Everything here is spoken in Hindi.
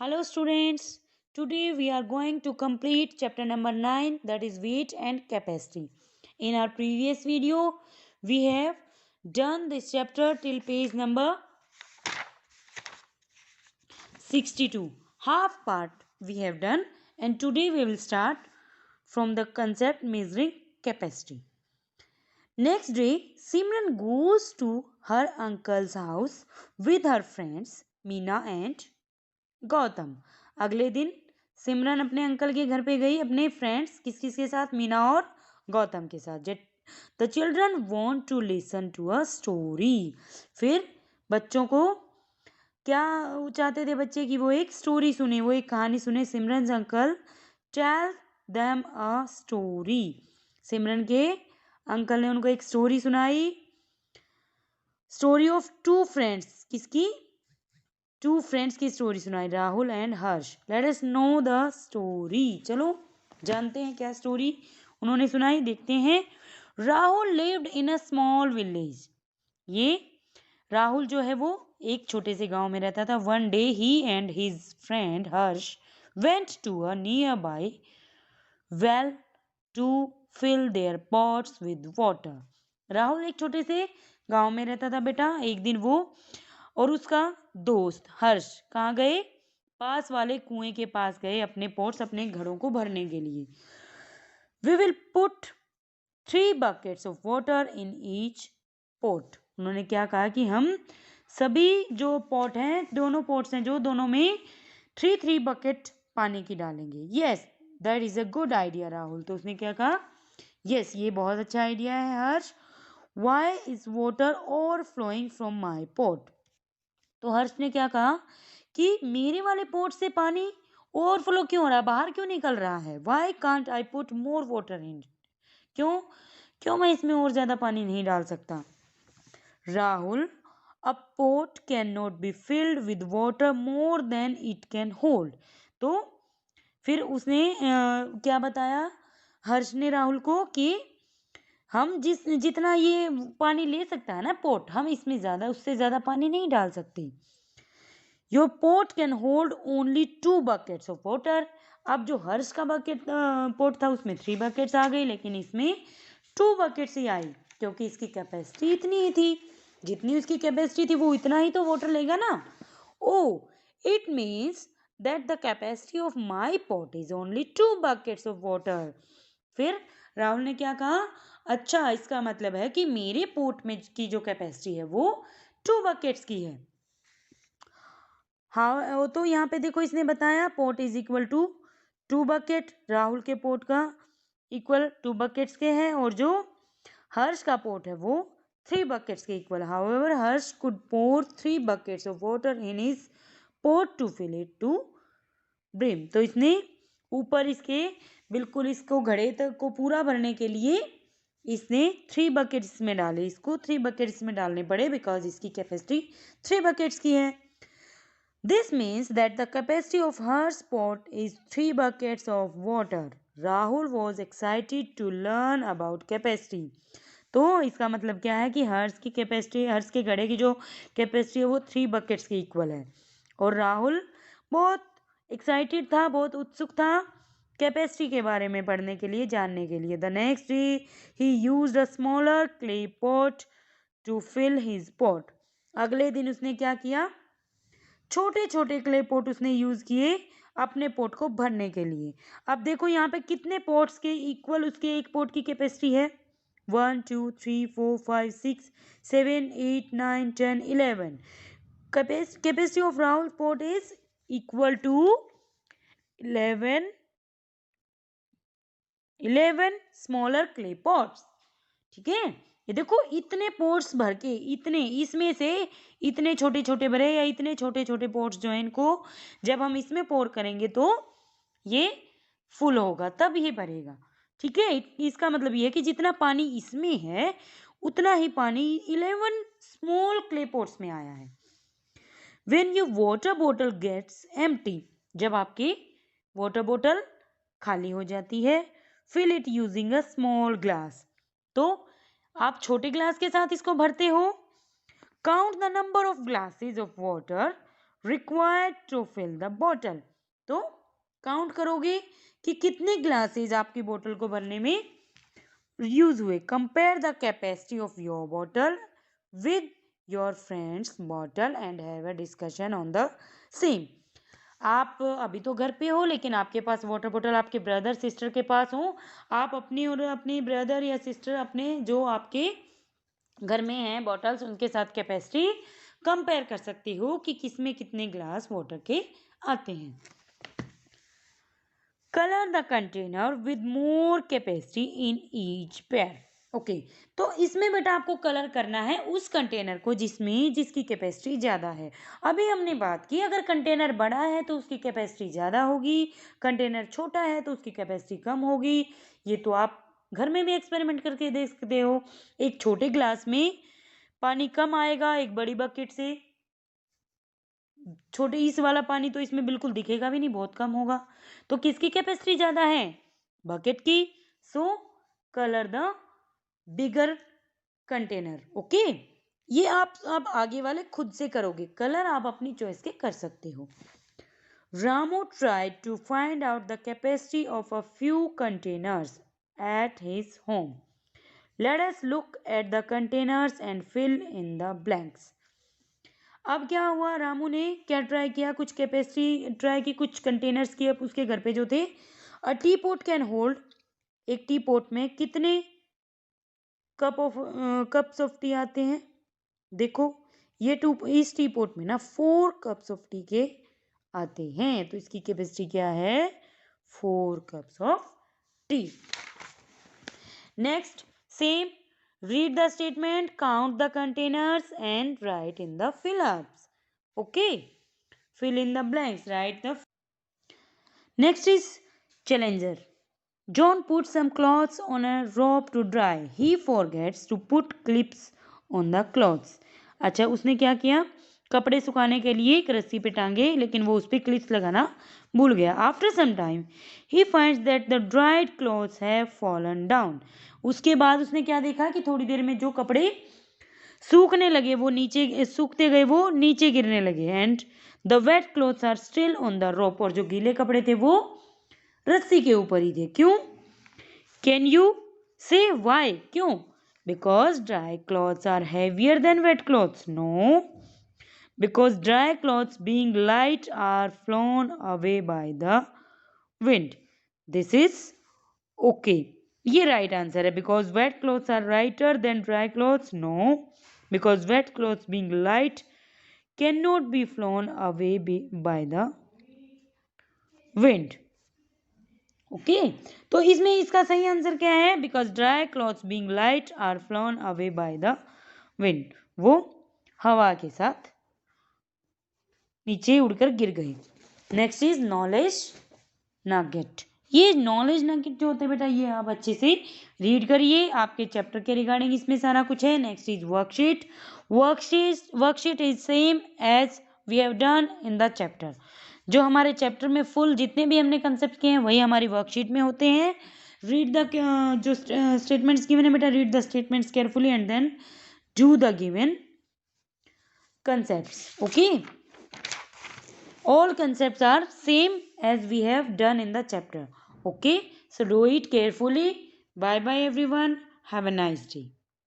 Hello students. Today we are going to complete chapter number 9, that is weight and capacity. In our previous video we have done this chapter till page number 62. Half part we have done, and today we will start from the concept measuring capacity. Next day, Simran goes to her uncle's house with her friends Meena and Gautam. अगले दिन सिमरन अपने अंकल के घर पे गई अपने फ्रेंड्स किस किस के साथ, मीना और गौतम के साथ. The children want to listen to a story. फिर बच्चों को क्या चाहते थे बच्चे कि वो एक स्टोरी सुने, वो एक कहानी सुने. Simran uncle tell them a story. Simran के अंकल ने उनको एक स्टोरी सुनाई. Story of two friends. किसकी? टू फ्रेंड्स की स्टोरी सुनाई, Rahul and Harsh. Let us know the story. चलो जानते हैं क्या स्टोरी उन्होंने सुनाई, देखते हैं. Rahul lived in a small village. ये राहुल जो है वो एक छोटे से गांव में रहता था. One day he and his friend Harsh went to a nearby well to fill their pots with water. Rahul एक छोटे से गांव में रहता था बेटा. एक दिन वो और उसका दोस्त हर्ष कहाँ गए? पास वाले कुएं के पास गए अपने पोट्स, अपने घड़ों को भरने के लिए. We will put 3 buckets of water in each pot. उन्होंने क्या कहा कि हम सभी जो पॉट हैं, दोनों पोट्स हैं जो, दोनों में 3 बकेट पानी की डालेंगे. Yes that is a good idea Rahul. तो उसने क्या कहा? यस ये बहुत अच्छा आइडिया है Harsh. Why is water overflowing from my pot. तो हर्ष ने क्या कहा कि मेरे वाले पोट से पानी ओवरफ्लो क्यों हो रहा है, बाहर क्यों निकल रहा है? Why can't I put more water in. क्यों क्यों मैं इसमें और ज्यादा पानी नहीं डाल सकता? Rahul, a pot can not be filled with water more than it can hold. तो फिर उसने क्या बताया हर्ष ने राहुल को कि हम जितना ये पानी ले सकता है ना पोट, हम इसमें ज्यादा उससे ज्यादा पानी नहीं डाल सकते. Your pot can hold only 2 buckets of water. अब जो हर्ष का बकेट पोट था उसमें 3 buckets आ गई, लेकिन इसमें 2 buckets ही आई क्योंकि इसकी कैपेसिटी इतनी ही थी. जितनी उसकी कैपेसिटी थी वो इतना ही तो वाटर लेगा ना. Oh it means that the capacity of my pot is only 2 buckets of water. फिर राहुल ने क्या कहा? अच्छा इसका मतलब है कि मेरे पोट में की जो कैपेसिटी है वो 2 buckets की है. हाँ तो यहाँ पे देखो इसने बताया pot is equal to 2 bucket. Rahul के पोट का इक्वल 2 buckets के हैं, और जो हर्ष का पोट है वो 3 buckets के इक्वल. However Harsh could pour 3 buckets of water in his pot to fill it to brim. तो इसने ऊपर इसके बिल्कुल इसको घड़े तक को पूरा भरने के लिए इसने 3 buckets में डाले. इसको 3 buckets में डालने पड़े बिकॉज इसकी कैपेसिटी 3 buckets की है. This means that the capacity of Harsh pot is 3 buckets of water. Rahul was excited to learn about capacity. तो इसका मतलब क्या है कि हर्ष की कैपेसिटी, हर्ष के घड़े की जो कैपेसिटी है वो 3 buckets के इक्वल है. और राहुल बहुत एक्साइटेड था, बहुत उत्सुक था कैपेसिटी के बारे में पढ़ने के लिए, जानने के लिए. The next day he used a smaller clay pot to fill his pot. अगले दिन उसने क्या किया? छोटे छोटे क्ले पोट उसने यूज किए अपने पोट को भरने के लिए. अब देखो यहाँ पे कितने पोट्स के इक्वल उसके एक पोट की कैपेसिटी है? 1 2 3 4 5 6 7 8 9 10 11. Capacity of Rahul pot is equal to 11 smaller clay pots. ठीक है, ये देखो इतने पोर्ट्स भर के, इतने इसमें से इतने छोटे छोटे भरे या इतने छोटे छोटे पोर्ट्स जो है इनको जब हम इसमें पोर करेंगे तो ये फुल होगा, तब ये भरेगा. ठीक है, इसका मतलब ये है कि जितना पानी इसमें है उतना ही पानी 11 स्मॉल क्ले पोर्ट्स में आया है. When your water bottle gets empty. जब आपकी वाटर बॉटल खाली हो जाती है, fill it using a small glass. तो आप छोटे ग्लास के साथ इसको भरते हो. Count the number of glasses of water required to fill the bottle. तो काउंट करोगे कि कितने ग्लासेस आपकी बोतल को भरने में यूज हुए. Compare the capacity of your bottle with your friends bottle and have a discussion on the same. आप अभी तो घर पे हो, लेकिन आपके पास वाटर बॉटल आपके ब्रदर सिस्टर के पास हो. आप अपनी और अपनी ब्रदर या सिस्टर अपने जो आपके घर में हैं बॉटल्स, उनके साथ कैपेसिटी कंपेयर कर सकती हो कि किसमें कितने ग्लास वाटर के आते हैं. Colour the container with more capacity in each pair. Okay, तो इसमें बेटा आपको कलर करना है उस कंटेनर को जिसकी कैपेसिटी ज़्यादा है. अभी हमने बात की अगर कंटेनर बड़ा है तो उसकी कैपेसिटी ज़्यादा होगी, कंटेनर छोटा है तो उसकी कैपेसिटी कम होगी. ये तो आप घर में भी एक्सपेरिमेंट करके देख सकते हो. एक छोटे ग्लास में पानी कम आएगा एक बड़ी बकेट से. छोटे इस वाला पानी तो इसमें बिल्कुल दिखेगा भी नहीं, बहुत कम होगा. तो किसकी कैपेसिटी ज़्यादा है? बकेट की. So colour the bigger container. Okay, ये आप अब आगे वाले खुद से करोगे. कलर आप अपनी चॉइस के कर सकते हो. Ramu tried to find out the capacity of a few containers at his home. Let us look at the containers and fill in the blanks. अब क्या हुआ, रामू ने क्या ट्राई किया, कुछ कैपेसिटी ट्राई की, कुछ कंटेनर्स की उसके घर पे जो थे. अ टी पोट कैन होल्ड, एक टी पोट में कितने कप्स ऑफ टी आते हैं? देखो ये इस टी पोट में ना 4 कप्स ऑफ टी के आते हैं. तो इसकी कैपेसिटी क्या है? 4 cups of T. Next same, read the statement, count the containers and write in the fill-ups. Okay, fill in the blanks, write the. Next is challenger. John puts some clothes on a rope to dry. He forgets to put clips on the clothes. अच्छा, उसने क्या किया, कपड़े सुखाने के लिए एक रस्सी पे टांगे, लेकिन वो उस पर क्लिप्स लगाना भूल गया. After some time he finds that the dried clothes have fallen down. उसके बाद उसने क्या देखा कि थोड़ी देर में जो कपड़े सूखने लगे वो नीचे सूखते गए, वो नीचे गिरने लगे. And the wet clothes are still on the rope. और जो गीले कपड़े थे वो रस्सी के ऊपर ही थे. क्यों? Can you say why? क्यों? Because dry clothes are heavier than wet clothes. No, because dry clothes being light are flown away by the wind. This is okay. ये right answer है. Because wet clothes are lighter than dry clothes. No, because wet clothes being light cannot be flown away by the wind. Okay, तो इसमें इसका सही आंसर क्या है? Because dry clothes being light are flown away by the wind. वो हवा के साथ नीचे उड़कर गिर गई. Next is knowledge nugget. ये नॉलेज नगेट जो होते हैं बेटा, ये आप अच्छे से रीड करिए. आपके चैप्टर के रिगार्डिंग इसमें सारा कुछ है. Next is worksheet. Worksheet is same as we have done in the chapter. जो हमारे चैप्टर में फुल जितने भी हमने कंसेप्ट किए हैं वही हमारी वर्कशीट में होते हैं. रीड द जो स्टेटमेंट्स गिवन है बेटा, read the statements carefully and then do the given concepts. Okay, all concepts are same as we have done in the chapter. Okay, so do it carefully. Bye bye everyone, have a nice day.